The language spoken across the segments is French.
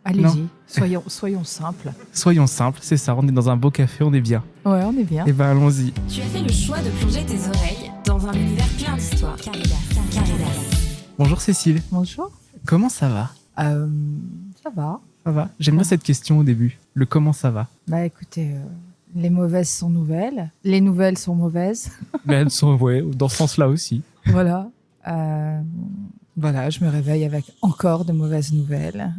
Allez-y, soyons simples. Soyons simples, c'est ça, on est dans un beau café, on est bien. Ouais, on est bien. Eh ben allons-y. Tu as fait le choix de plonger tes oreilles dans un univers plein d'histoires. Caridas. Bonjour Cécile, Bonjour. comment ça va? Ça va. Ça va? J'aime bien cette question au début, le comment ça va. Bah écoutez, les mauvaises sont nouvelles, les nouvelles sont mauvaises. Mais elles sont, ouais, dans ce sens-là aussi. Voilà. Voilà, je me réveille avec encore de mauvaises nouvelles.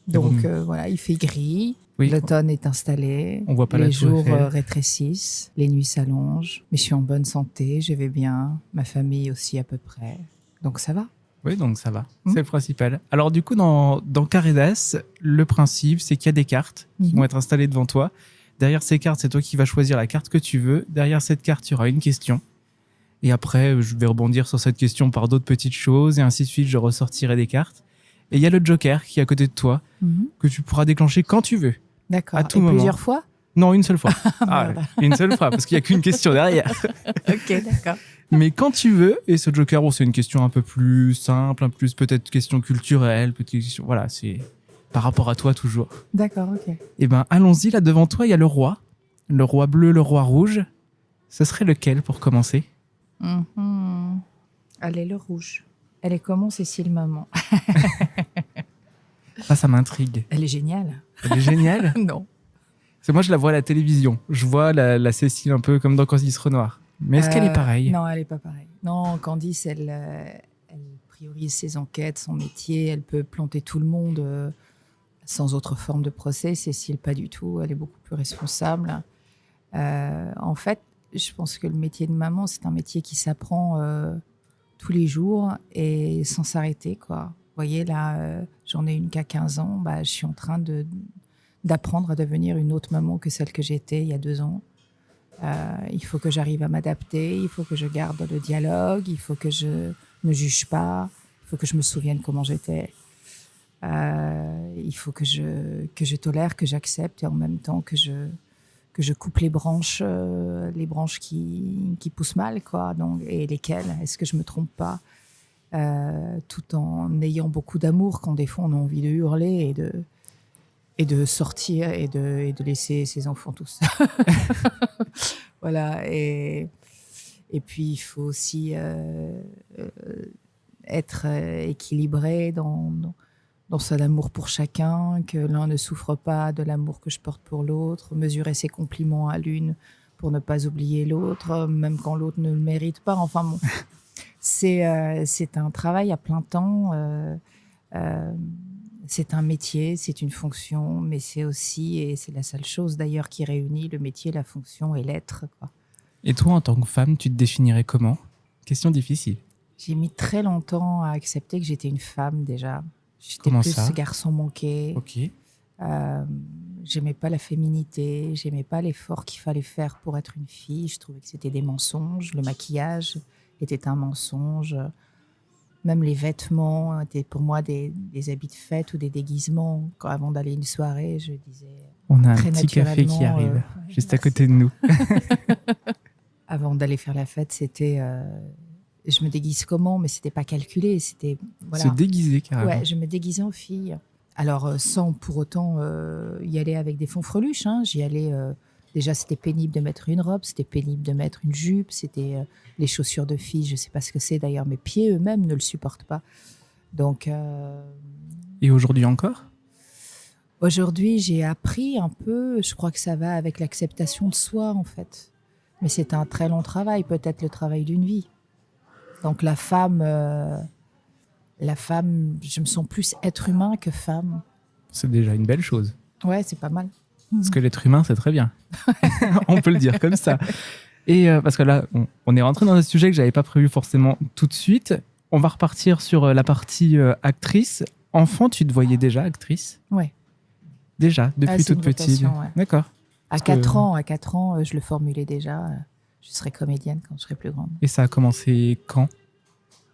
Voilà, il fait gris, Oui. l'automne est installé, On voit pas les la tour jours Eiffel. rétrécissent, les nuits s'allongent, mais je suis en bonne santé, je vais bien, ma famille aussi à peu près, donc ça va. Oui, donc ça va, c'est le principal. Alors du coup, dans Caridas, le principe, c'est qu'il y a des cartes qui vont être installées devant toi. Derrière ces cartes, c'est toi qui vas choisir la carte que tu veux. Derrière cette carte, il y aura une question. Et après, je vais rebondir sur cette question par d'autres petites choses, et ainsi de suite, je ressortirai des cartes. Et il y a le joker qui est à côté de toi, que tu pourras déclencher quand tu veux. D'accord. À tout Et moment. plusieurs fois? Non, une seule fois. Merde. Une seule fois, parce qu'il n'y a qu'une question derrière. Ok, d'accord. Mais quand tu veux, et ce joker, bon, c'est une question un peu plus simple, un peu plus peut-être question culturelle, petite question, voilà, c'est par rapport à toi toujours. D'accord, ok. Eh ben, allons-y, là devant toi, il y a le roi bleu, le roi rouge. Ce serait lequel pour commencer? Elle est le rouge. Elle est comment, Cécile Maman? Ça m'intrigue. Elle est géniale. Elle est géniale. Non. C'est moi, je la vois à la télévision. Je vois la Cécile un peu comme dans Candice Renoir. Mais est-ce qu'elle est pareille? Non, elle n'est pas pareille. Non, Candice, elle priorise ses enquêtes, son métier. Elle peut planter tout le monde sans autre forme de procès. Cécile, pas du tout. Elle est beaucoup plus responsable. En fait, je pense que le métier de maman, c'est un métier qui s'apprend tous les jours et sans s'arrêter, quoi. Vous voyez, là, j'en ai une qui a 15 ans. Bah, je suis en train d'apprendre à devenir une autre maman que celle que j'étais il y a 2 ans. Il faut que j'arrive à m'adapter, il faut que je garde le dialogue, il faut que je ne juge pas, il faut que je me souvienne comment j'étais. Il faut que je tolère, que j'accepte et en même temps que je coupe les branches qui poussent mal, quoi. Donc, et lesquelles? Est-ce que je me trompe pas? Tout en ayant beaucoup d'amour, quand des fois on a envie de hurler et de sortir et de laisser ses enfants tout seuls. Voilà. Et puis il faut aussi être équilibré dans son amour pour chacun, que l'un ne souffre pas de l'amour que je porte pour l'autre, mesurer ses compliments à l'une pour ne pas oublier l'autre, même quand l'autre ne le mérite pas. Enfin bon, c'est un travail à plein temps. C'est un métier, c'est une fonction, mais c'est aussi, et c'est la seule chose d'ailleurs qui réunit le métier, la fonction et l'être, quoi. Et toi, en tant que femme, tu te définirais comment? Question difficile. J'ai mis très longtemps à accepter que j'étais une femme déjà. J'étais Comment plus ça? garçon manqué. Ok. J'aimais pas la féminité, j'aimais pas l'effort qu'il fallait faire pour être une fille. Je trouvais que c'était des mensonges. Le maquillage était un mensonge. Même les vêtements étaient pour moi des habits de fête ou des déguisements. Avant d'aller à une soirée, je disais On a un très petit café qui naturellement, arrive, juste à merci. côté de nous. Avant d'aller faire la fête, c'était... je me déguise comment, mais c'était pas calculé. C'était, voilà. Se déguiser carrément. Ouais, je me déguisais en fille. Alors, sans pour autant y aller avec des fanfreluches. J'y allais... déjà, c'était pénible de mettre une robe, c'était pénible de mettre une jupe, c'était les chaussures de fille, je ne sais pas ce que c'est d'ailleurs, mes pieds eux-mêmes ne le supportent pas. Donc... Et aujourd'hui encore? Aujourd'hui, j'ai appris un peu, je crois que ça va avec l'acceptation de soi, en fait. Mais c'est un très long travail, peut-être le travail d'une vie. Donc la femme, je me sens plus être humain que femme. C'est déjà une belle chose. Ouais, c'est pas mal. Parce que l'être humain, c'est très bien. On peut le dire comme ça. Et parce que là, on est rentré dans un sujet que j'avais pas prévu forcément tout de suite. On va repartir sur la partie actrice. Enfant, tu te voyais déjà actrice? Ouais. Déjà, depuis c'est toute une petite. vocation, ouais. D'accord. À 4 ans, je le formulais déjà. Je serai comédienne quand je serai plus grande. Et ça a commencé quand?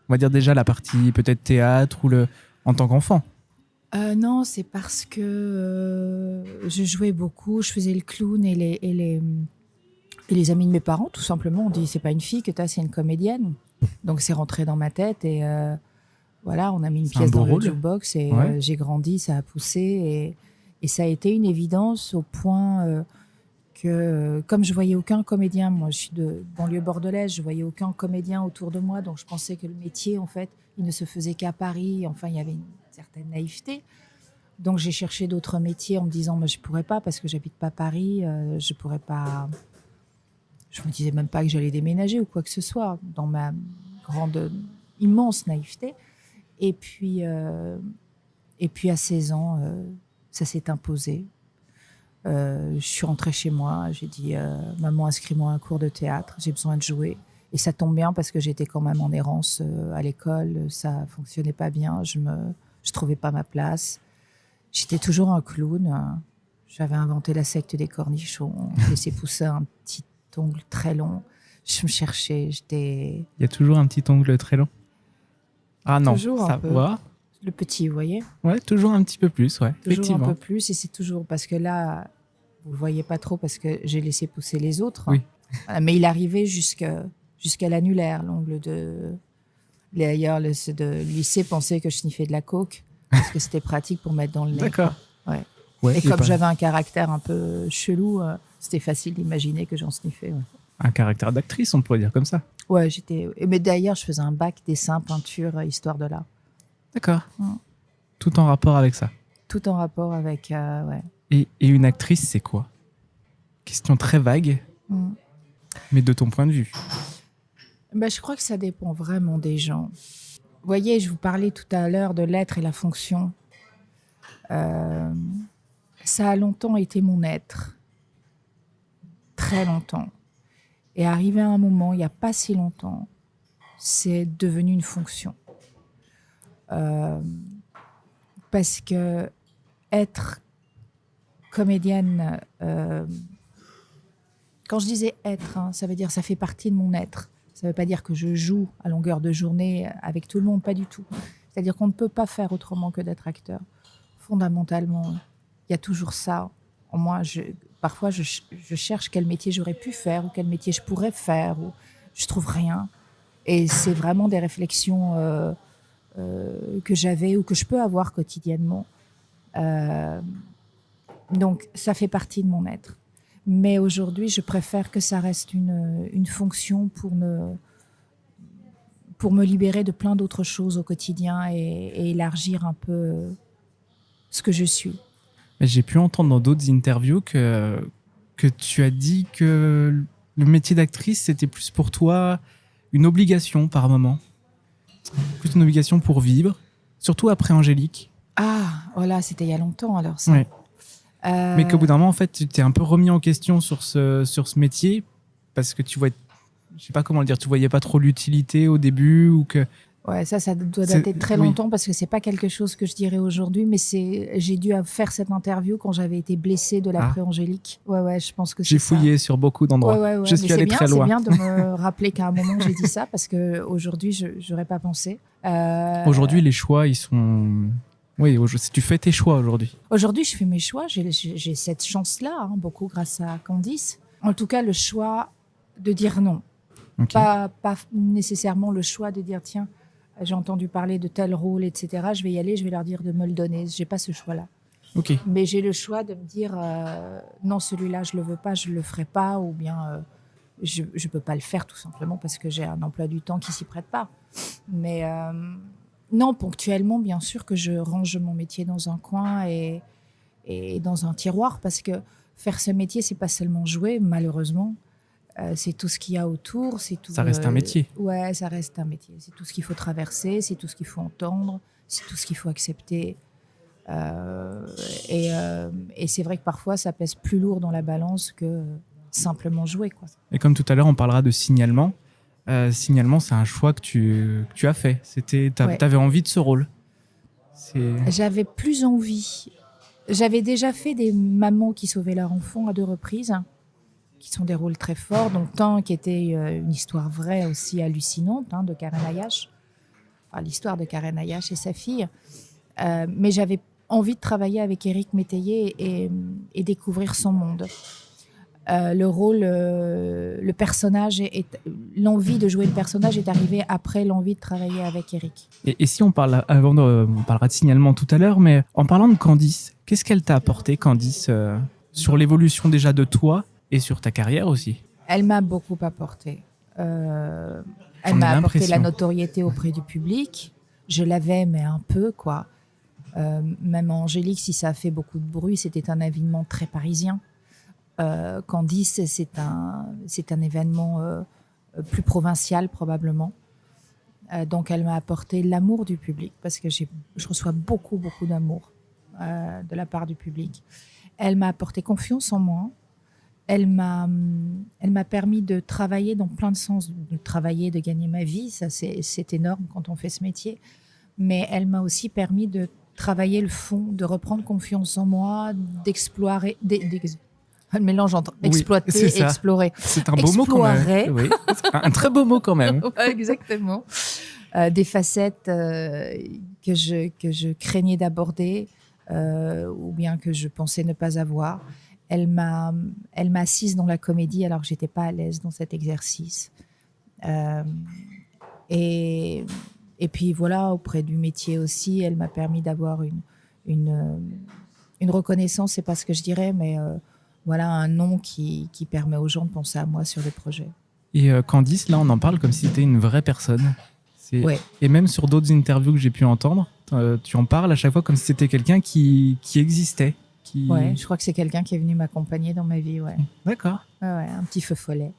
On va dire déjà la partie peut-être théâtre ou en tant qu'enfant. Non, c'est parce que je jouais beaucoup, je faisais le clown et les amis de mes parents, tout simplement, on dit c'est pas une fille que t'as, c'est une comédienne. Donc c'est rentré dans ma tête et Voilà, on a mis une C'est un pièce beau dans le rôle. jukebox et Ouais. j'ai grandi, ça a poussé et ça a été une évidence au point que, comme je voyais aucun comédien, moi je suis de banlieue bordelaise, je voyais aucun comédien autour de moi, donc je pensais que le métier, en fait, il ne se faisait qu'à Paris. Enfin, il y avait une certaine naïveté. Donc j'ai cherché d'autres métiers en me disant, moi je pourrais pas parce que j'habite pas Paris, je pourrais pas. Je me disais même pas que j'allais déménager ou quoi que ce soit dans ma grande, immense naïveté. Et puis, euh, et puis à 16 ans, ça s'est imposé. Je suis rentrée chez moi, j'ai dit maman, inscris-moi à un cours de théâtre, j'ai besoin de jouer. Et ça tombe bien parce que j'étais quand même en errance à l'école, ça fonctionnait pas bien, je trouvais pas ma place. J'étais toujours un clown. J'avais inventé la secte des cornichons, j'ai laissé pousser un petit ongle très long. Je me cherchais, j'étais Il y a toujours un petit ongle très long. Ah non, toujours un ça peu va. le petit, vous voyez, Ouais, toujours un petit peu plus, ouais, toujours un effectivement. peu plus. Et c'est toujours parce que là, vous le voyez pas trop parce que j'ai laissé pousser les autres. Oui. Mais il arrivait jusqu'à l'annulaire, l'ongle de. D'ailleurs, le de lycée pensait que je sniffais de la coke parce que c'était pratique pour mettre dans le nez. D'accord. Ouais. Ouais, Et comme pas- j'avais un caractère un peu chelou, c'était facile d'imaginer que j'en sniffais. Ouais, Un caractère d'actrice, on pourrait dire comme ça. ouais, j'étais. Mais d'ailleurs, je faisais un bac dessin, peinture, histoire de l'art. D'accord. Mm. Tout en rapport avec ça. Tout en rapport avec. Ouais. Et une actrice, c'est quoi? Question très vague, Mm. mais de ton point de vue. Ben, je crois que ça dépend vraiment des gens. Vous voyez, je vous parlais tout à l'heure de l'être et la fonction. Euh, Ça a longtemps été mon être. Très longtemps. Et arrivé à un moment, il n'y a pas si longtemps, c'est devenu une fonction. Parce que être comédienne, quand je disais être, hein, ça veut dire ça fait partie de mon être. Ça ne veut pas dire que je joue à longueur de journée avec tout le monde, pas du tout. C'est-à-dire qu'on ne peut pas faire autrement que d'être acteur. Fondamentalement, il y a toujours ça. En moi, parfois, je cherche quel métier j'aurais pu faire ou quel métier je pourrais faire. Ou je trouve rien. Et c'est vraiment des réflexions que j'avais ou que je peux avoir quotidiennement. Donc, ça fait partie de mon être. Mais aujourd'hui, je préfère que ça reste une fonction pour me libérer de plein d'autres choses au quotidien et élargir un peu ce que je suis. Mais j'ai pu entendre dans d'autres interviews que tu as dit que le métier d'actrice, c'était plus pour toi une obligation par moment. Plus une obligation pour vivre, surtout après Angélique. Ah, voilà, c'était il y a longtemps alors ça. Ouais. Mais qu'au bout d'un moment, en fait, tu t'es un peu remis en question sur ce métier parce que tu vois, je sais pas comment le dire, tu voyais pas trop l'utilité au début ou que. Ouais, ça doit dater de très oui. longtemps parce que c'est pas quelque chose que je dirais aujourd'hui, mais j'ai dû faire cette interview quand j'avais été blessée de l'après-Angélique. Ouais, je pense que c'est J'ai ça. fouillé sur beaucoup d'endroits. Ouais. Je suis allé très loin. C'est bien de me rappeler qu'à un moment j'ai dit ça parce que aujourd'hui j'aurais pas pensé. Aujourd'hui, les choix, ils sont. Oui, si tu fais tes choix aujourd'hui. Aujourd'hui, je fais mes choix. J'ai cette chance-là, hein, beaucoup grâce à Candice. En tout cas, le choix de dire non. Okay. Pas nécessairement le choix de dire tiens, j'ai entendu parler de tel rôle, etc. Je vais y aller, je vais leur dire de me le donner. J'ai pas ce choix-là. Okay. Mais j'ai le choix de me dire non, celui-là, je le veux pas, je le ferai pas, ou bien je peux pas le faire tout simplement parce que j'ai un emploi du temps qui s'y prête pas. Mais non, ponctuellement, bien sûr que je range mon métier dans un coin et dans un tiroir parce que faire ce métier, c'est pas seulement jouer, malheureusement. C'est tout ce qu'il y a autour. C'est tout, ça reste un métier. Ouais, ça reste un métier. C'est tout ce qu'il faut traverser, c'est tout ce qu'il faut entendre, c'est tout ce qu'il faut accepter. Et c'est vrai que parfois, ça pèse plus lourd dans la balance que simplement jouer, quoi. Et comme tout à l'heure, on parlera de signalement. Signalement, c'est un choix que tu as fait. T'avais envie de ce rôle. J'avais plus envie. J'avais déjà fait des mamans qui sauvaient leur enfant à 2 reprises, qui sont des rôles très forts, dont un qui était une histoire vraie aussi hallucinante, de Karen Ayache. Enfin, l'histoire de Karen Ayache et sa fille. Mais j'avais envie de travailler avec Éric Métayer et découvrir son monde. Le rôle, le personnage, l'envie de jouer le personnage est arrivée après l'envie de travailler avec Eric. Et si on parle, on parlera de signalement tout à l'heure, mais en parlant de Candice, qu'est-ce qu'elle t'a apporté, Candice, sur l'évolution déjà de toi et sur ta carrière aussi? Elle m'a beaucoup apporté. Elle J'en ai m'a apporté l'impression. la notoriété auprès du public. Je l'avais, mais un peu, quoi. Même Angélique, si ça a fait beaucoup de bruit, c'était un événement très parisien. Candice, c'est un événement plus provincial, probablement. Donc, elle m'a apporté l'amour du public, parce que je reçois beaucoup, beaucoup d'amour de la part du public. Elle m'a apporté confiance en moi. Elle m'a permis de travailler dans plein de sens, de travailler, de gagner ma vie. Ça, c'est énorme quand on fait ce métier. Mais elle m'a aussi permis de travailler le fond, de reprendre confiance en moi, d'explorer, le mélange entre Oui, exploiter c'est et ça. explorer. C'est un beau mot quand même. Explorer. Oui. Un très beau mot quand même. Ouais, exactement. Des facettes que je craignais d'aborder ou bien que je pensais ne pas avoir. Elle m'a assise dans la comédie alors que j'étais pas à l'aise dans cet exercice. Et puis voilà, auprès du métier aussi, elle m'a permis d'avoir une reconnaissance, c'est pas ce que je dirais, mais voilà un nom qui permet aux gens de penser à moi sur des projets. Et Candice, là, on en parle comme si c'était une vraie personne. Ouais. Et même sur d'autres interviews que j'ai pu entendre, tu en parles à chaque fois comme si c'était quelqu'un qui existait. Ouais, je crois que c'est quelqu'un qui est venu m'accompagner dans ma vie, ouais. D'accord. Ouais, un petit feu follet.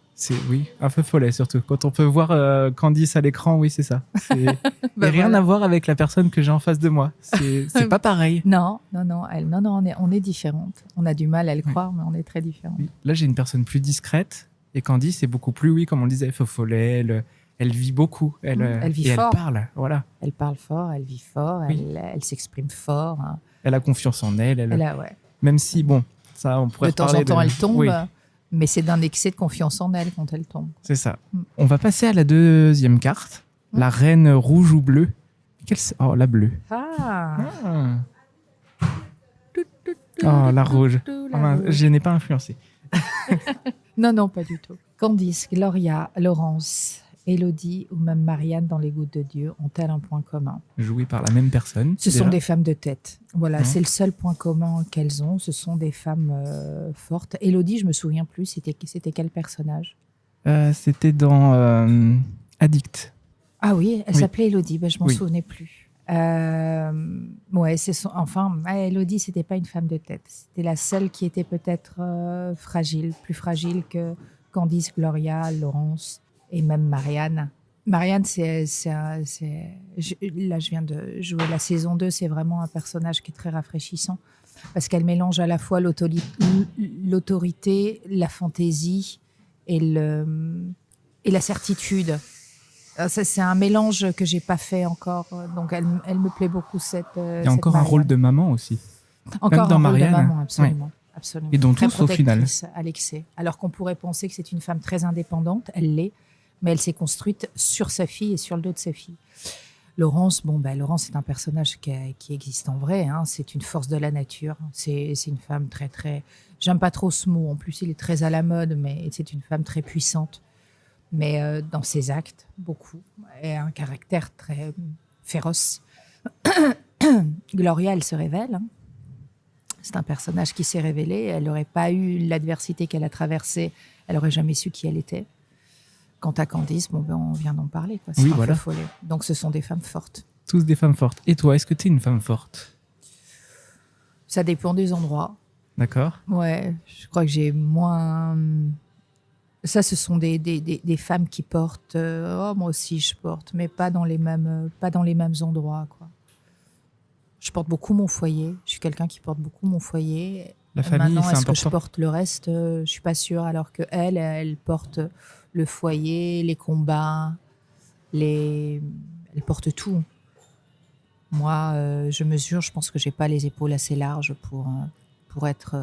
Oui, un feu follet surtout. Quand on peut voir Candice à l'écran, oui, c'est ça. Et rien voilà. à voir avec la personne que j'ai en face de moi. C'est pas pareil. Non, on est différentes. On a du mal à le croire, mais on est très différentes. Là, j'ai une personne plus discrète et Candice est beaucoup plus, oui, comme on le disait, feu follet. Elle vit beaucoup. Elle vit et fort. Elle parle, voilà. Elle parle fort, elle vit fort, Oui. elle s'exprime fort. Hein. Elle a confiance en elle. Ouais. Même si, bon, ça, on pourrait De temps en reparler temps, elle tombe, Oui, mais c'est d'un excès de confiance en elle quand elle tombe. c'est ça. On va passer à la deuxième carte. La reine rouge ou bleue. Oh, la bleue. Ah. Oh, la rouge. Oh, mince, je n'ai pas influencé. Non, pas du tout. Candice, Gloria, Laurence, Élodie ou même Marianne dans Les Gouttes de Dieu ont-elles un point commun? Joué par la même personne. Ce déjà. sont des femmes de tête. Voilà, Ouais. c'est le seul point commun qu'elles ont. Ce sont des femmes fortes. Élodie, je me souviens plus, c'était quel personnage? C'était dans Addict. Ah oui, elle Oui. s'appelait Élodie, je m'en Oui. souvenais plus. Ouais, Élodie, c'était pas une femme de tête. C'était la seule qui était peut-être fragile, plus fragile que Candice, Gloria, Laurence et même Marianne. Marianne, là, je viens de jouer la saison 2, c'est vraiment un personnage qui est très rafraîchissant parce qu'elle mélange à la fois l'autorité, la fantaisie et la certitude. Ça, c'est un mélange que j'ai pas fait encore, donc elle me plaît beaucoup cette. Il y a encore un rôle de maman aussi. encore dans un rôle Marianne. de maman, absolument. Absolument. Et dont Très tous, au final. protectrice à l'excès. Alors qu'on pourrait penser que c'est une femme très indépendante, elle l'est, mais elle s'est construite sur sa fille et sur le dos de sa fille. Laurence, Laurence c'est un personnage qui existe en vrai. Hein. C'est une force de la nature. C'est une femme très très. J'aime pas trop ce mot. En plus, il est très à la mode, mais c'est une femme très puissante. Mais dans ses actes, beaucoup. Et un caractère très féroce. Gloria, elle se révèle. Hein. C'est un personnage qui s'est révélé. Elle n'aurait pas eu l'adversité qu'elle a traversée. Elle n'aurait jamais su qui elle était. Quant à Candice, on vient d'en parler. Quoi. C'est Oui, un voilà. feu follet. Donc, ce sont des femmes fortes. Tous des femmes fortes. Et toi, est-ce que tu es une femme forte? Ça dépend des endroits. D'accord. Ouais, je crois que j'ai moins... Ça, ce sont des femmes qui portent... moi aussi, je porte, mais pas dans les mêmes endroits, quoi. Je porte beaucoup mon foyer. Je suis quelqu'un qui porte beaucoup mon foyer. La famille, Maintenant, c'est est-ce que je important. porte le reste? Je suis pas sûre. Alors que elle porte le foyer, les combats, elle porte tout. Moi, je mesure. Je pense que j'ai pas les épaules assez larges pour être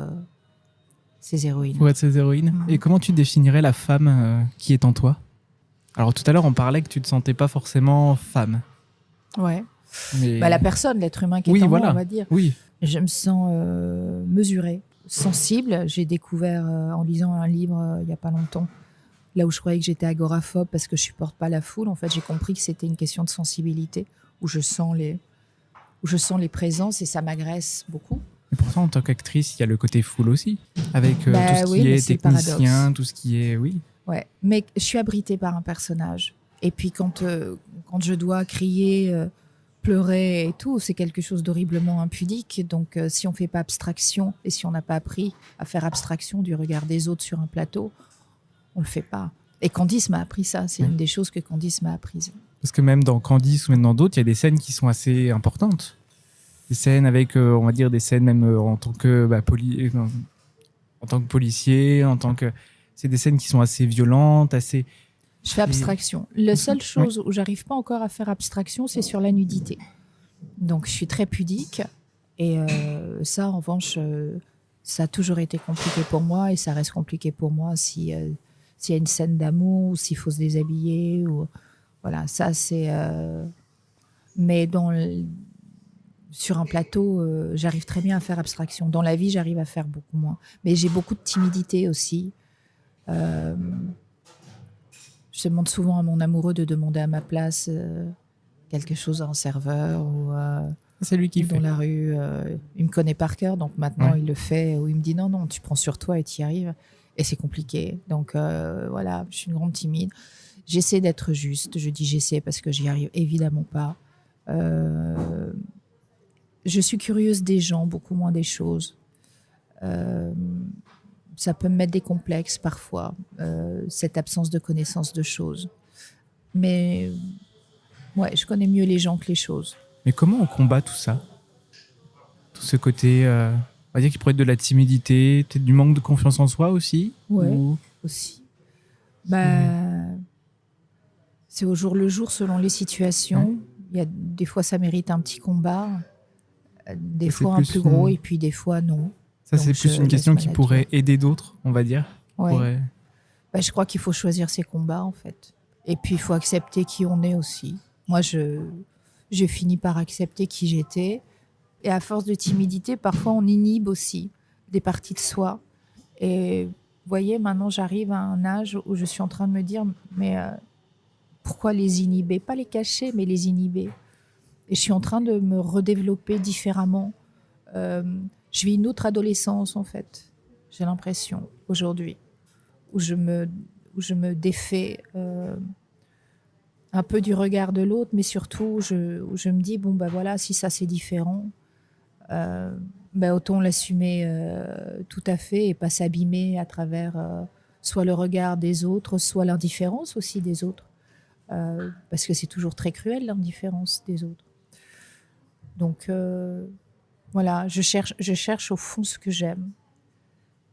ces héroïnes. Pour être ces héroïnes. Et comment tu définirais la femme qui est en toi? Alors tout à l'heure, on parlait que tu te sentais pas forcément femme. Ouais. Mais... La personne, l'être humain qui est Oui, en moi, voilà. on va dire. Oui. Je me sens mesurée. sensible. J'ai découvert en lisant un livre il n'y a pas longtemps, là où je croyais que j'étais agoraphobe parce que je supporte pas la foule. En fait, j'ai compris que c'était une question de sensibilité, où je sens les présences et ça m'agresse beaucoup. Et pourtant, en tant qu'actrice, il y a le côté foule aussi, avec tout ce Oui, qui mais est c'est le technicien, paradoxe. tout ce qui est... Oui, Ouais, mais je suis abritée par un personnage. Et puis quand je dois crier, pleurer et tout, c'est quelque chose d'horriblement impudique. Donc si on fait pas abstraction et si on n'a pas appris à faire abstraction du regard des autres sur un plateau, on le fait pas. Et Candice m'a appris ça. C'est Oui. une des choses que Candice m'a apprises. parce que même dans Candice ou même dans d'autres, il y a des scènes qui sont assez importantes. Des scènes avec, on va dire, des scènes même en tant que en tant que policier, en tant que... C'est des scènes qui sont assez violentes, assez... Je fais abstraction. La seule Oui. chose où j'arrive pas encore à faire abstraction, c'est sur la nudité. Donc je suis très pudique. Et ça, en revanche, ça a toujours été compliqué pour moi et ça reste compliqué pour moi s'il y a une scène d'amour ou s'il faut se déshabiller. Voilà, ça c'est... Mais sur un plateau, j'arrive très bien à faire abstraction. Dans la vie, j'arrive à faire beaucoup moins. Mais j'ai beaucoup de timidité aussi. Je demande souvent à mon amoureux de demander à ma place quelque chose à un serveur ou C'est lui qui dans fait. la rue. Il me connaît par cœur, donc maintenant Ouais. il le fait. Ou il me dit non, tu prends sur toi et tu y arrives. Et c'est compliqué. Donc voilà, je suis une grande timide. J'essaie d'être juste. Je dis j'essaie parce que j'y arrive évidemment pas. Je suis curieuse des gens, beaucoup moins des choses. Ça peut me mettre des complexes parfois, cette absence de connaissance de choses. Mais ouais, je connais mieux les gens que les choses. Mais comment on combat tout ça? Tout ce côté, on va dire qu'il pourrait être de la timidité, peut-être du manque de confiance en soi aussi? Ouais. Ou... Aussi. C'est au jour le jour selon les situations. Il y a, des fois, ça mérite un petit combat, des Ça, c'est fois un plus plus gros, une- et puis des fois non. Ça, Donc, c'est je plus une laisse question ma qui nature. pourrait aider d'autres, on va dire. Ouais. Pourrait- Je crois qu'il faut choisir ses combats, en fait. Et puis, il faut accepter qui on est aussi. Moi, j'ai fini par accepter qui j'étais. Et à force de timidité, parfois, on inhibe aussi des parties de soi. Et vous voyez, maintenant, j'arrive à un âge où je suis en train de me dire, mais pourquoi les inhiber? Pas les cacher, mais les inhiber. Et je suis en train de me redévelopper différemment. Je vis une autre adolescence, en fait. J'ai l'impression, aujourd'hui, où je me défais un peu du regard de l'autre, mais surtout où je me dis, bon, ben voilà, si ça c'est différent, autant l'assumer tout à fait et pas s'abîmer à travers soit le regard des autres, soit l'indifférence aussi des autres. Parce que c'est toujours très cruel, l'indifférence des autres. Donc, voilà, je cherche au fond ce que j'aime,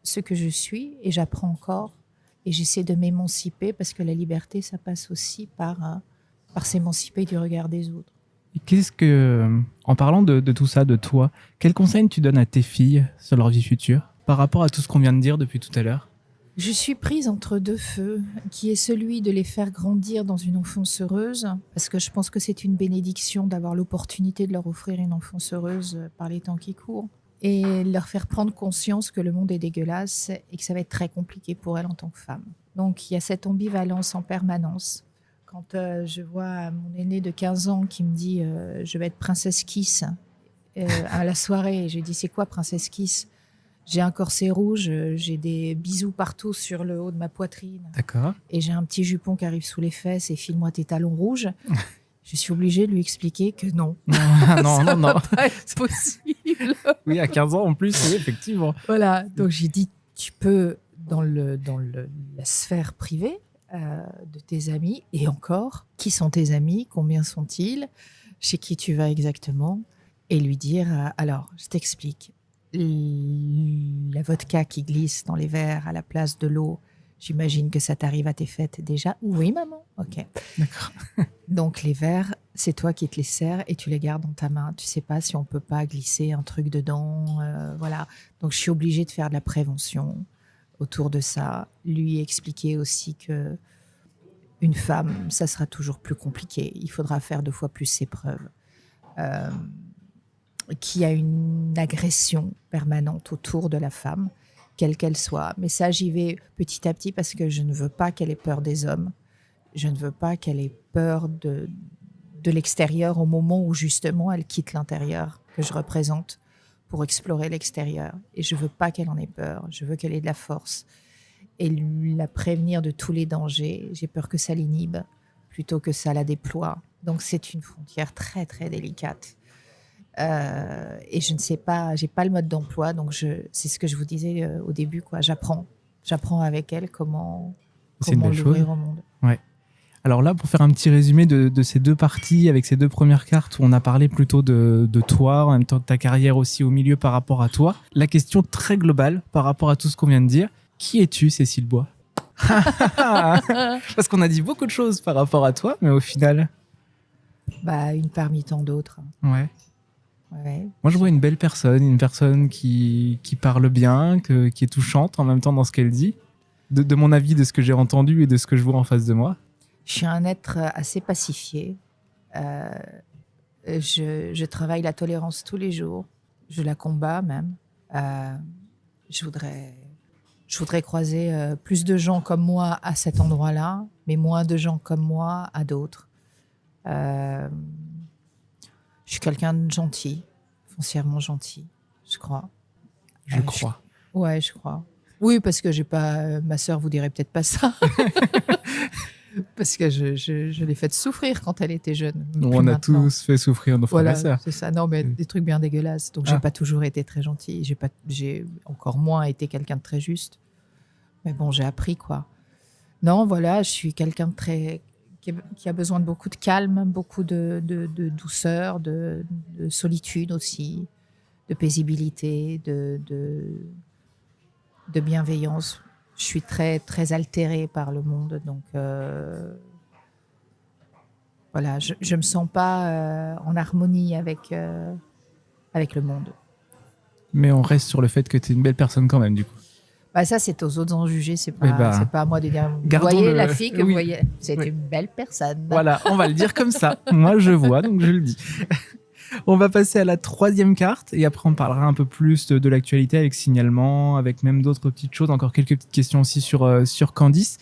ce que je suis, et j'apprends encore. Et j'essaie de m'émanciper parce que la liberté, ça passe aussi par s'émanciper du regard des autres. Et qu'est-ce que, en parlant de tout ça, de toi, quels conseils tu donnes à tes filles sur leur vie future par rapport à tout ce qu'on vient de dire depuis tout à l'heure? Je suis prise entre deux feux, qui est celui de les faire grandir dans une enfance heureuse, parce que je pense que c'est une bénédiction d'avoir l'opportunité de leur offrir une enfance heureuse par les temps qui courent, et leur faire prendre conscience que le monde est dégueulasse et que ça va être très compliqué pour elles en tant que femmes. Donc il y a cette ambivalence en permanence. Quand je vois mon aîné de 15 ans qui me dit je vais être princesse Kiss à la soirée, je lui dis c'est quoi princesse Kiss? J'ai un corset rouge, j'ai des bisous partout sur le haut de ma poitrine. D'accord. Et j'ai un petit jupon qui arrive sous les fesses et file-moi tes talons rouges. Je suis obligée de lui expliquer que non. Non. C'est possible. Oui, à 15 ans en plus, oui, effectivement. Voilà, donc j'ai dit, tu peux, dans la sphère privée de tes amis, et encore, qui sont tes amis, combien sont-ils, chez qui tu vas exactement, et lui dire, alors, je t'explique. La vodka qui glisse dans les verres à la place de l'eau, j'imagine que ça t'arrive à tes fêtes déjà. Oui, maman. Ok. D'accord. Donc les verres, c'est toi qui te les sers et tu les gardes dans ta main. Tu sais pas si on peut pas glisser un truc dedans. Voilà. Donc je suis obligée de faire de la prévention autour de ça. Lui expliquer aussi que une femme, ça sera toujours plus compliqué. Il faudra faire 2 fois plus ses preuves. qui a une agression permanente autour de la femme, quelle qu'elle soit. Mais ça, j'y vais petit à petit parce que je ne veux pas qu'elle ait peur des hommes. Je ne veux pas qu'elle ait peur de l'extérieur au moment où justement elle quitte l'intérieur que je représente pour explorer l'extérieur. Et je veux pas qu'elle en ait peur. Je veux qu'elle ait de la force et la prévenir de tous les dangers. J'ai peur que ça l'inhibe plutôt que ça la déploie. Donc c'est une frontière très très délicate. Et je ne sais pas, j'ai pas le mode d'emploi, donc c'est ce que je vous disais au début, quoi. J'apprends avec elle comment C'est une belle l'ouvrir chose. au monde. Ouais. Alors là, pour faire un petit résumé de ces deux parties, avec ces deux premières cartes où on a parlé plutôt de toi, en même temps de ta carrière aussi au milieu par rapport à toi, la question très globale par rapport à tout ce qu'on vient de dire, qui es-tu, Cécile Bois? Parce qu'on a dit beaucoup de choses par rapport à toi, mais au final... Bah, une parmi tant d'autres. Ouais. Ouais. Moi, je vois une belle personne, une personne qui parle bien, qui est touchante en même temps dans ce qu'elle dit. De mon avis, de ce que j'ai entendu et de ce que je vois en face de moi. Je suis un être assez pacifié. Je travaille la tolérance tous les jours. Je la combats même. Je voudrais croiser plus de gens comme moi à cet endroit-là, mais moins de gens comme moi à d'autres. Je suis quelqu'un de gentil, foncièrement gentil, je crois. Je crois. Ouais, je crois. Oui, parce que j'ai pas. Ma sœur vous dirait peut-être pas ça. Parce que je l'ai faite souffrir quand elle était jeune. On a tous fait souffrir nos frères voilà, et sœurs. c'est ça. Non, mais des trucs bien dégueulasses. Donc, j'ai pas toujours été très gentille. J'ai encore moins été quelqu'un de très juste. Mais bon, j'ai appris, quoi. Non, voilà, je suis quelqu'un de très... qui a besoin de beaucoup de calme, beaucoup de douceur, de solitude aussi, de paisibilité, de bienveillance. Je suis très, très altérée par le monde, donc voilà, je me sens pas en harmonie avec le monde. Mais on reste sur le fait que tu es une belle personne quand même, du coup. Bah ça, c'est aux autres d'en juger, c'est pas à moi de dire. Vous voyez la fille que vous voyez, c'est une belle personne. Voilà, on va le dire comme ça. Moi, je vois, donc je le dis. On va passer à la troisième carte et après on parlera un peu plus de l'actualité avec signalement, avec même d'autres petites choses, encore quelques petites questions aussi sur Candice.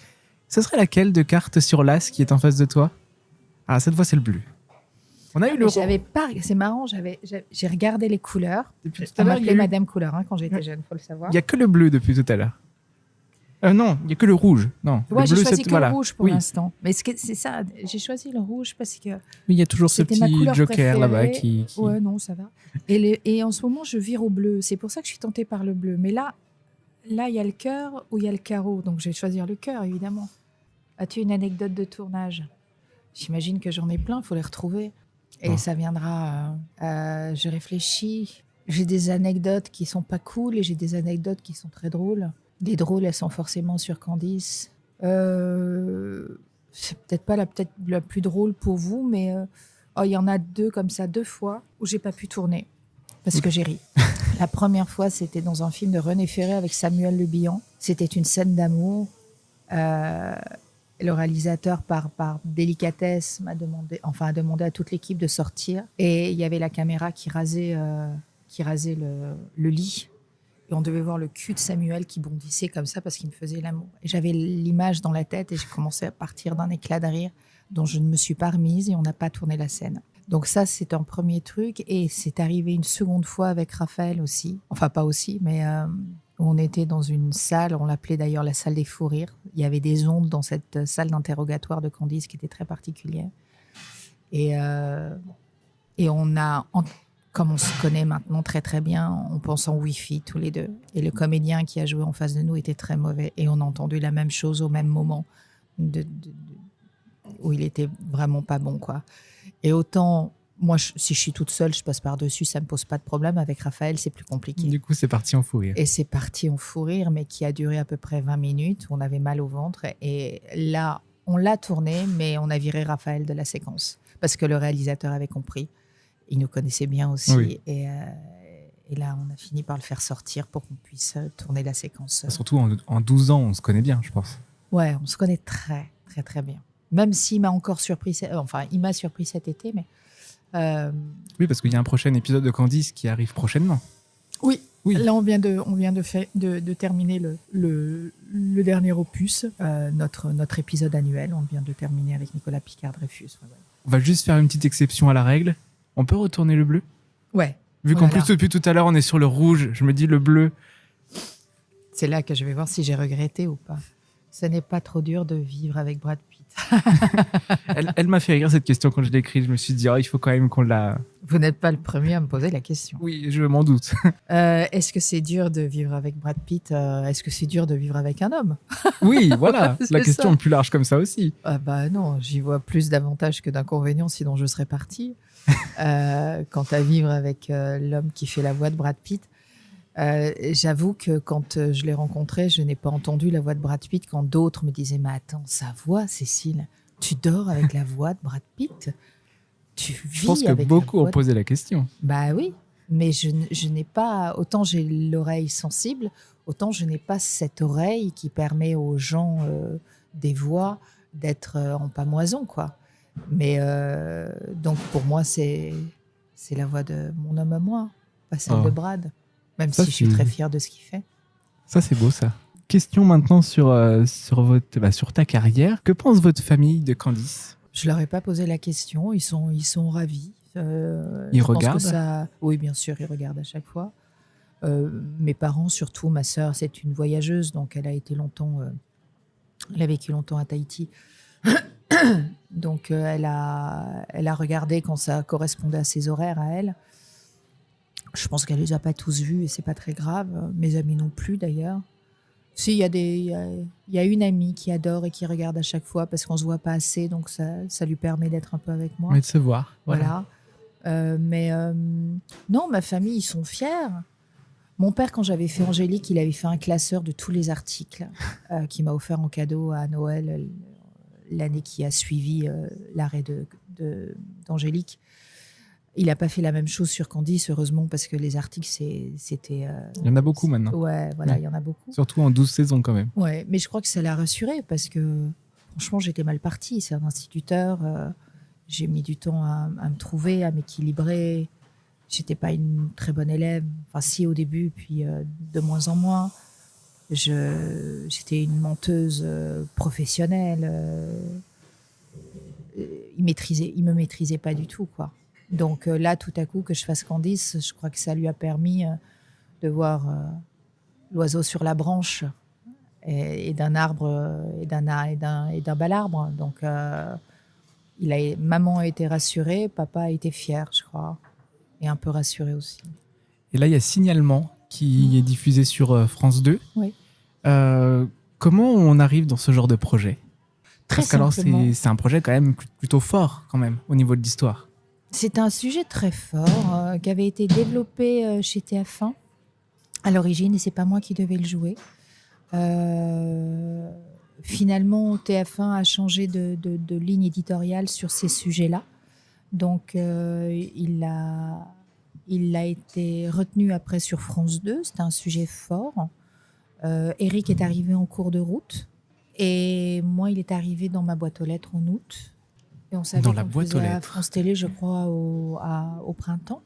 Ce serait laquelle de cartes sur l'as qui est en face de toi? Ah, cette fois c'est le bleu. On a eu le J'avais pas, c'est marrant, j'ai regardé les couleurs. Depuis tout On à l'heure, m'appelait Madame Couleur quand j'étais jeune, faut le savoir. Il y a que le bleu depuis tout à l'heure. Non, il y a que le rouge. Non, ouais, j'ai choisi que voilà. le rouge pour l'instant. Mais c'est ça, j'ai choisi le rouge parce que. Mais il y a toujours ce petit joker là-bas qui. Ouais, non, ça va. Et en ce moment, je vire au bleu. C'est pour ça que je suis tentée par le bleu. Mais là, il y a le cœur ou il y a le carreau. Donc, je vais choisir le cœur, évidemment. As-tu une anecdote de tournage? J'imagine que j'en ai plein, il faut les retrouver. Et ça viendra. Je réfléchis. J'ai des anecdotes qui sont pas cool et j'ai des anecdotes qui sont très drôles. Les drôles, elles sont forcément sur Candice. C'est peut-être pas la plus drôle pour vous, mais il y en a deux comme ça, 2 fois où j'ai pas pu tourner parce que j'ai ri. La première fois, c'était dans un film de René Ferré avec Samuel Le Bihan. C'était une scène d'amour. Le réalisateur, par délicatesse, a demandé à toute l'équipe de sortir. Et il y avait la caméra qui rasait le lit. Et on devait voir le cul de Samuel qui bondissait comme ça parce qu'il me faisait l'amour. Et j'avais l'image dans la tête et j'ai commencé à partir d'un éclat de rire dont je ne me suis pas remise et on n'a pas tourné la scène. Donc ça, c'est un premier truc. Et c'est arrivé une seconde fois avec Raphaël aussi. Enfin, pas aussi, mais où on était dans une salle, on l'appelait d'ailleurs la salle des fous rires. Il y avait des ondes dans cette salle d'interrogatoire de Candice qui était très particulière. Et on a... Comme on se connaît maintenant très très bien, on pense en Wi-Fi tous les deux. Et le comédien qui a joué en face de nous était très mauvais. Et on a entendu la même chose au même moment, où il était vraiment pas bon, quoi. Et autant, moi, si je suis toute seule, je passe par-dessus, ça me pose pas de problème. Avec Raphaël, c'est plus compliqué. Du coup, c'est parti en fou rire. Et c'est parti en fou rire, mais qui a duré à peu près 20 minutes. On avait mal au ventre. Et là, on l'a tourné, mais on a viré Raphaël de la séquence. Parce que le réalisateur avait compris. Il nous connaissait bien aussi. Oui. Et là, on a fini par le faire sortir pour qu'on puisse tourner la séquence. Surtout en 12 ans, on se connaît bien, je pense. Ouais, on se connaît très, très, très bien. Même s'il m'a encore surpris, il m'a surpris cet été, mais Oui, parce qu'il y a un prochain épisode de Candice qui arrive prochainement. Oui. Oui. Là, on vient de terminer le dernier opus, notre épisode annuel. On vient de terminer avec Nicolas Picard-Dreyfus. Ouais. On va juste faire une petite exception à la règle. On peut retourner le bleu ? Ouais. Vu qu'en plus, depuis tout à l'heure, on est sur le rouge, je me dis le bleu. C'est là que je vais voir si j'ai regretté ou pas. Ce n'est pas trop dur de vivre avec Brad Pitt. Elle m'a fait rire cette question quand je l'ai écrite. Je me suis dit, il faut quand même qu'on la... Vous n'êtes pas le premier à me poser la question. Oui, je m'en doute. Est-ce que c'est dur de vivre avec Brad Pitt Est-ce que c'est dur de vivre avec un homme? Oui, voilà. C'est La question ça. est plus large comme ça aussi. Ah bah non, j'y vois plus d'avantages que d'inconvénients, sinon je serais partie. Quant à vivre avec l'homme qui fait la voix de Brad Pitt, j'avoue que quand je l'ai rencontré, je n'ai pas entendu la voix de Brad Pitt quand d'autres me disaient « Mais attends, sa voix, Cécile, tu dors avec la voix de Brad Pitt? Tu vis Je pense que avec beaucoup la ont voix de... posé la question. » Bah oui, mais je n'ai pas... Autant j'ai l'oreille sensible, autant je n'ai pas cette oreille qui permet aux gens des voix d'être en pamoison, quoi. Mais donc pour moi, c'est la voix de mon homme à moi, pas celle de Brad. Même Ça, si je suis très fière de ce qu'il fait. Ça, c'est beau, ça. Question maintenant sur ta carrière. Que pense votre famille de Candice ? Je leur ai pas posé la question. Ils sont ravis. Ils je pense regardent que ça... Oui, bien sûr, ils regardent à chaque fois. Mes parents, surtout ma sœur, c'est une voyageuse, donc elle a vécu longtemps à Tahiti. Donc elle a regardé quand ça correspondait à ses horaires à elle. Je pense qu'elle les a pas tous vus et c'est pas très grave. Mes amis non plus d'ailleurs. Si, il y a une amie qui adore et qui regarde à chaque fois parce qu'on se voit pas assez, donc ça lui permet d'être un peu avec moi. Mais de se voir. Voilà. Non, ma famille, ils sont fiers. Mon père, quand j'avais fait Angélique, il avait fait un classeur de tous les articles qu'il m'a offert en cadeau à Noël l'année qui a suivi l'arrêt d'Angélique. Il n'a pas fait la même chose sur Candice, heureusement, parce que les articles, c'était... Il y en a beaucoup maintenant. Ouais, voilà, il y en a beaucoup. Surtout en 12 saisons quand même. Ouais, mais je crois que ça l'a rassurée parce que, franchement, j'étais mal partie. C'est un instituteur. J'ai mis du temps à me trouver, à m'équilibrer. J'étais pas une très bonne élève. Enfin, si, au début, puis de moins en moins. J'étais une menteuse professionnelle. Il me maîtrisait pas du tout, quoi. Donc là, tout à coup, que je fasse Candice, je crois que ça lui a permis de voir l'oiseau sur la branche et d'un arbre et d'un bel arbre. Donc, maman a été rassurée, papa a été fier, je crois, et un peu rassuré aussi. Et là, il y a Signalement qui est diffusé sur France 2. Oui. Comment on arrive dans ce genre de projet ? Très Parce qu'alors, simplement. c'est un projet quand même plutôt fort, quand même, au niveau de l'histoire. C'est un sujet très fort qui avait été développé chez TF1 à l'origine, et c'est pas moi qui devais le jouer. Finalement, TF1 a changé de ligne éditoriale sur ces sujets-là. Donc, il a été retenu après sur France 2. C'était un sujet fort. Eric est arrivé en cours de route. Et moi, il est arrivé dans ma boîte aux lettres en août. Et on savait Dans la qu'on boîte aux faisait à lettres. France Télé, je crois, au printemps.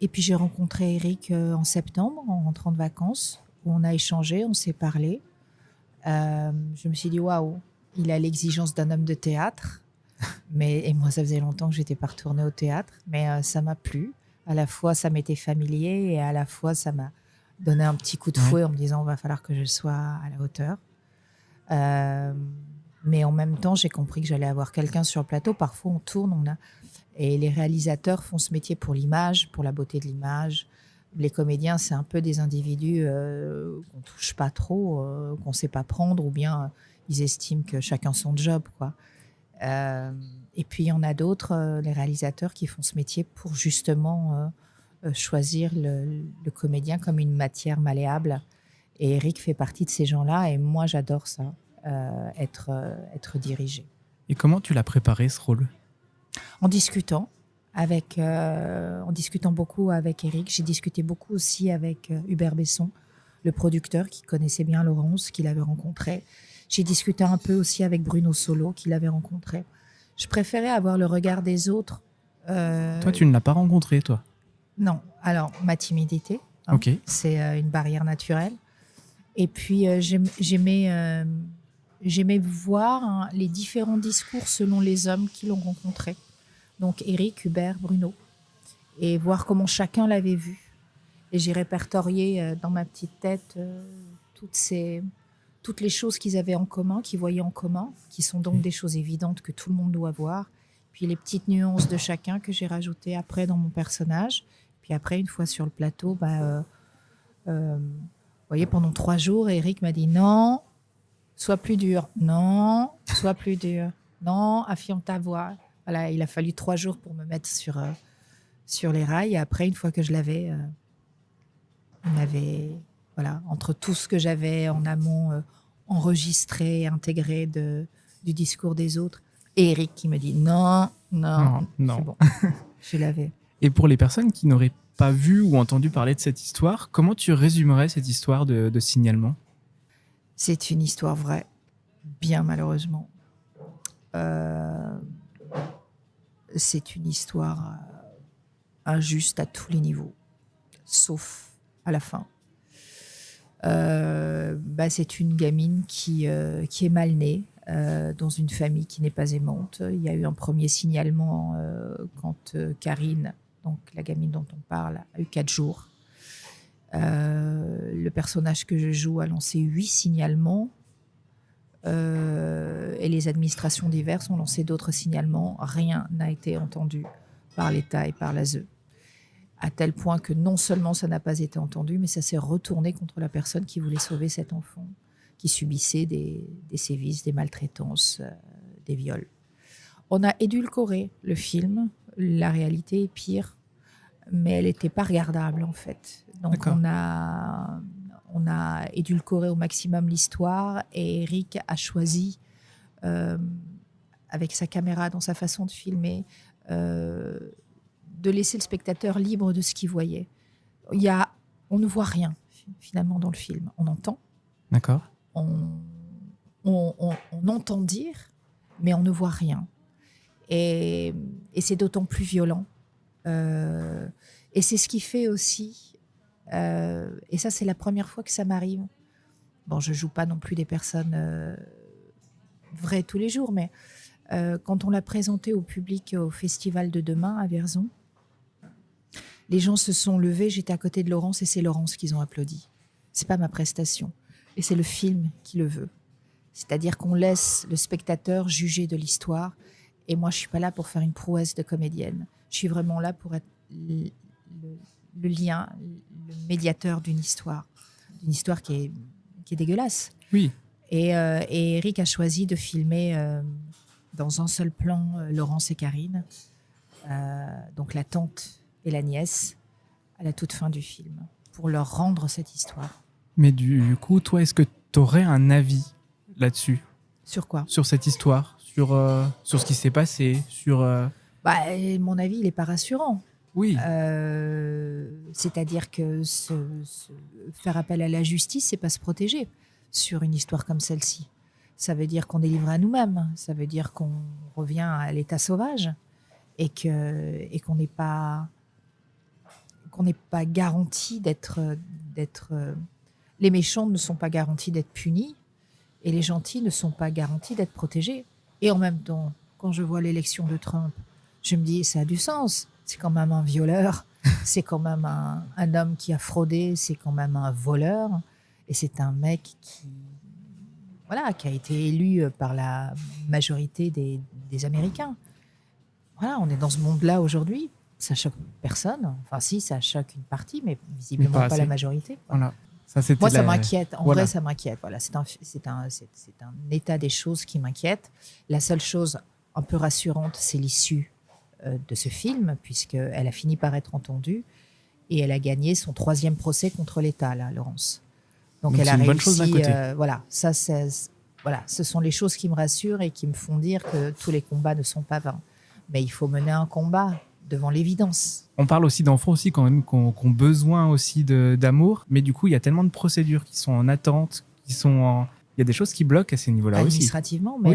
Et puis, j'ai rencontré Eric en septembre, en rentrant de vacances, où on a échangé, on s'est parlé. Je me suis dit, waouh, il a l'exigence d'un homme de théâtre. Et moi, ça faisait longtemps que je n'étais pas retournée au théâtre, mais ça m'a plu. À la fois, ça m'était familier et à la fois, ça m'a donné un petit coup de fouet en me disant, il va falloir que je sois à la hauteur. Mais en même temps, j'ai compris que j'allais avoir quelqu'un sur le plateau. Parfois, on tourne, et les réalisateurs font ce métier pour l'image, pour la beauté de l'image. Les comédiens, c'est un peu des individus qu'on touche pas trop, qu'on sait pas prendre, ou bien ils estiment que chacun son job, quoi. Et puis, il y en a d'autres, les réalisateurs, qui font ce métier pour justement choisir le comédien comme une matière malléable. Et Eric fait partie de ces gens-là, et moi, j'adore ça, être dirigé. Et comment tu l'as préparé, ce rôle ? En discutant beaucoup avec Eric. J'ai discuté beaucoup aussi avec Hubert Besson, le producteur qui connaissait bien Laurence, qu'il avait rencontré. J'ai discuté un peu aussi avec Bruno Solo, qu'il avait rencontré. Je préférais avoir le regard des autres Toi, tu ne l'as pas rencontré, toi? Non. Alors, ma timidité, Ok. c'est une barrière naturelle. Et puis, j'aimais voir les différents discours selon les hommes qui l'ont rencontré. Donc, Éric, Hubert, Bruno. Et voir comment chacun l'avait vu. Et j'ai répertorié dans ma petite tête toutes les choses qu'ils avaient en commun, qu'ils voyaient en commun, qui sont donc des choses évidentes que tout le monde doit voir. Puis les petites nuances de chacun que j'ai rajoutées après dans mon personnage. Puis après, une fois sur le plateau, vous voyez, pendant 3 jours, Eric m'a dit non, sois plus dur. Non, sois plus dur. Non, affirme ta voix. Voilà, il a fallu 3 jours pour me mettre sur les rails. Et après, une fois que je l'avais, on avait, voilà, entre tout ce que j'avais en amont enregistré, intégré du discours des autres, et Eric qui me dit non, c'est bon, je l'avais. Et pour les personnes qui n'auraient pas vu ou entendu parler de cette histoire, comment tu résumerais cette histoire de signalement? C'est une histoire vraie, bien malheureusement. C'est une histoire injuste à tous les niveaux, sauf à la fin. C'est une gamine qui est mal née dans une famille qui n'est pas aimante. Il y a eu un premier signalement quand Karine, donc la gamine dont on parle, a eu 4 jours. Le personnage que je joue a lancé 8 signalements et les administrations diverses ont lancé d'autres signalements. Rien n'a été entendu par l'État et par l'ASE. À tel point que non seulement ça n'a pas été entendu, mais ça s'est retourné contre la personne qui voulait sauver cet enfant, qui subissait des sévices, des maltraitances, des viols. On a édulcoré le film, la réalité est pire, mais elle n'était pas regardable en fait. Donc on a édulcoré au maximum l'histoire et Eric a choisi, avec sa caméra, dans sa façon de filmer, de laisser le spectateur libre de ce qu'il voyait. On ne voit rien finalement dans le film. On entend. D'accord. On entend dire, mais on ne voit rien. Et c'est d'autant plus violent. Et c'est ce qui fait aussi, et ça c'est la première fois que ça m'arrive. Bon, je joue pas non plus des personnes vraies tous les jours, mais quand on l'a présenté au public au Festival de demain à Vierzon, les gens se sont levés, j'étais à côté de Laurence et c'est Laurence qu'ils ont applaudi. C'est pas ma prestation. Et c'est le film qui le veut. C'est-à-dire qu'on laisse le spectateur juger de l'histoire. Et moi, je suis pas là pour faire une prouesse de comédienne. Je suis vraiment là pour être le lien, le médiateur d'une histoire qui est dégueulasse. Oui. Et Eric a choisi de filmer dans un seul plan Laurence et Karine, donc la tante et la nièce, à la toute fin du film, pour leur rendre cette histoire. Mais du coup, toi, est-ce que tu aurais un avis là-dessus? Sur quoi? Sur cette histoire, sur ce qui s'est passé, sur... Mon avis, il n'est pas rassurant. Oui. C'est-à-dire que faire appel à la justice, c'est pas se protéger sur une histoire comme celle-ci. Ça veut dire qu'on est livré à nous-mêmes. Ça veut dire qu'on revient à l'état sauvage et qu'on n'est pas garanti d'être. Les méchants ne sont pas garantis d'être punis et les gentils ne sont pas garantis d'être protégés. Et en même temps, quand je vois l'élection de Trump, je me dis, ça a du sens. C'est quand même un violeur, c'est quand même un homme qui a fraudé, c'est quand même un voleur. Et c'est un mec qui a été élu par la majorité des Américains. Voilà, on est dans ce monde-là aujourd'hui. Ça choque personne. Enfin, si, ça choque une partie, mais visiblement pas la majorité. Voilà. Moi, ça m'inquiète. En vrai, ça m'inquiète. Voilà, c'est un état des choses qui m'inquiète. La seule chose un peu rassurante, c'est l'issue de ce film, puisqu'elle a fini par être entendue et elle a gagné son 3e procès contre l'État, là, Laurence. Donc elle a réussi. Bonne chose d'un côté. Ce sont les choses qui me rassurent et qui me font dire que tous les combats ne sont pas vains. Mais il faut mener un combat devant l'évidence. On parle aussi d'enfants aussi quand même qui ont besoin aussi d'amour, mais du coup il y a tellement de procédures qui sont en attente, qui sont Il y a des choses qui bloquent à ces niveaux-là aussi. Administrativement, mais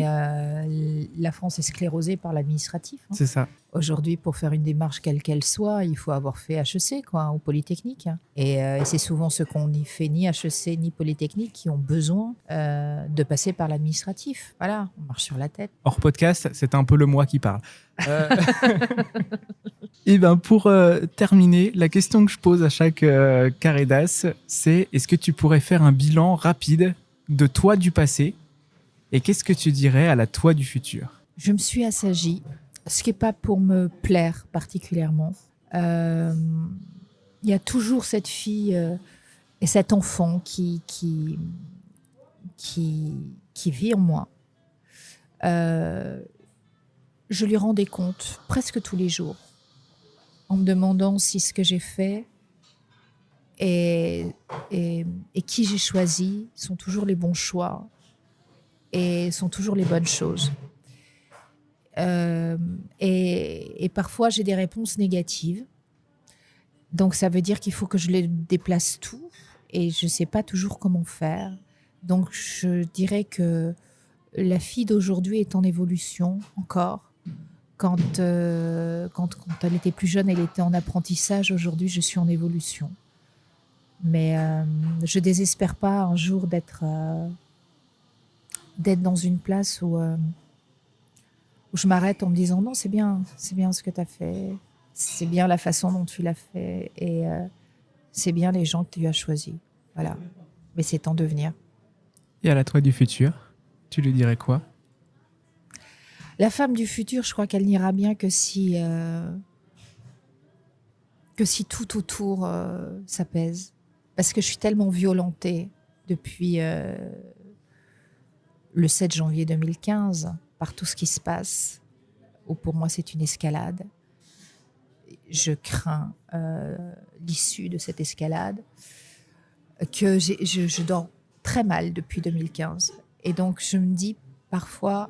la France est sclérosée par l'administratif. Hein. C'est ça. Aujourd'hui, pour faire une démarche quelle qu'elle soit, il faut avoir fait HEC ou Polytechnique. Et c'est souvent ceux qui n'ont fait ni HEC ni Polytechnique qui ont besoin de passer par l'administratif. Voilà, on marche sur la tête. Hors podcast, c'est un peu le moi qui parle. Et ben pour terminer, la question que je pose à chaque carré d'as, c'est est-ce que tu pourrais faire un bilan rapide de toi du passé et qu'est-ce que tu dirais à la toi du futur? Je me suis assagie, ce qui n'est pas pour me plaire particulièrement. Il y a toujours cette fille et cet enfant qui vit en moi. Je lui rends des comptes presque tous les jours en me demandant si ce que j'ai fait et qui j'ai choisi sont toujours les bons choix et sont toujours les bonnes choses. Et parfois, j'ai des réponses négatives. Donc, ça veut dire qu'il faut que je les déplace tout et je ne sais pas toujours comment faire. Donc, je dirais que la fille d'aujourd'hui est en évolution encore. Quand elle était plus jeune, elle était en apprentissage. Aujourd'hui, je suis en évolution. Mais je ne désespère pas un jour d'être dans une place où je m'arrête en me disant non, c'est bien ce que tu as fait. C'est bien la façon dont tu l'as fait. Et c'est bien les gens que tu as choisis. Voilà. Mais c'est en devenir. Et à la toi du futur, tu lui dirais quoi? La femme du futur, je crois qu'elle n'ira bien que si tout autour s'apaise. Parce que je suis tellement violentée depuis le 7 janvier 2015 par tout ce qui se passe, où pour moi c'est une escalade. Je crains l'issue de cette escalade, que je dors très mal depuis 2015. Et donc je me dis parfois,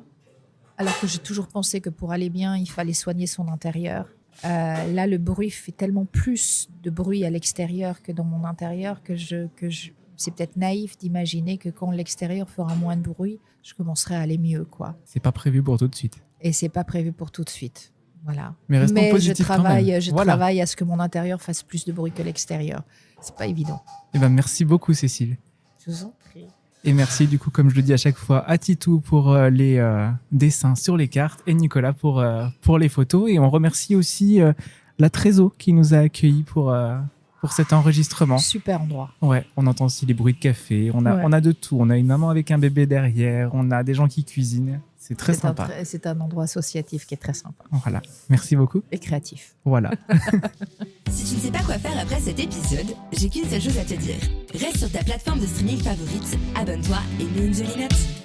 alors que j'ai toujours pensé que pour aller bien, il fallait soigner son intérieur. Là, le bruit fait tellement plus de bruit à l'extérieur que dans mon intérieur que c'est peut-être naïf d'imaginer que quand l'extérieur fera moins de bruit, je commencerai à aller mieux, quoi. C'est pas prévu pour tout de suite. Et c'est pas prévu pour tout de suite. Voilà. Mais restons positifs quand même. Je travaille à ce que mon intérieur fasse plus de bruit que l'extérieur. C'est pas évident. Eh ben, merci beaucoup, Cécile. Je vous en prie. Et merci, du coup, comme je le dis à chaque fois, à Titou pour les dessins sur les cartes et Nicolas pour les photos. Et on remercie aussi la Trésor qui nous a accueillis pour cet enregistrement. Super endroit. Ouais, on entend aussi les bruits de café. On a de tout. On a une maman avec un bébé derrière. On a des gens qui cuisinent. C'est très sympa. C'est un endroit associatif qui est très sympa. Voilà. Merci beaucoup. Et créatif. Voilà. Si tu ne sais pas quoi faire après cet épisode, j'ai qu'une seule chose à te dire. Reste sur ta plateforme de streaming favorite, abonne-toi et mets une jolie note.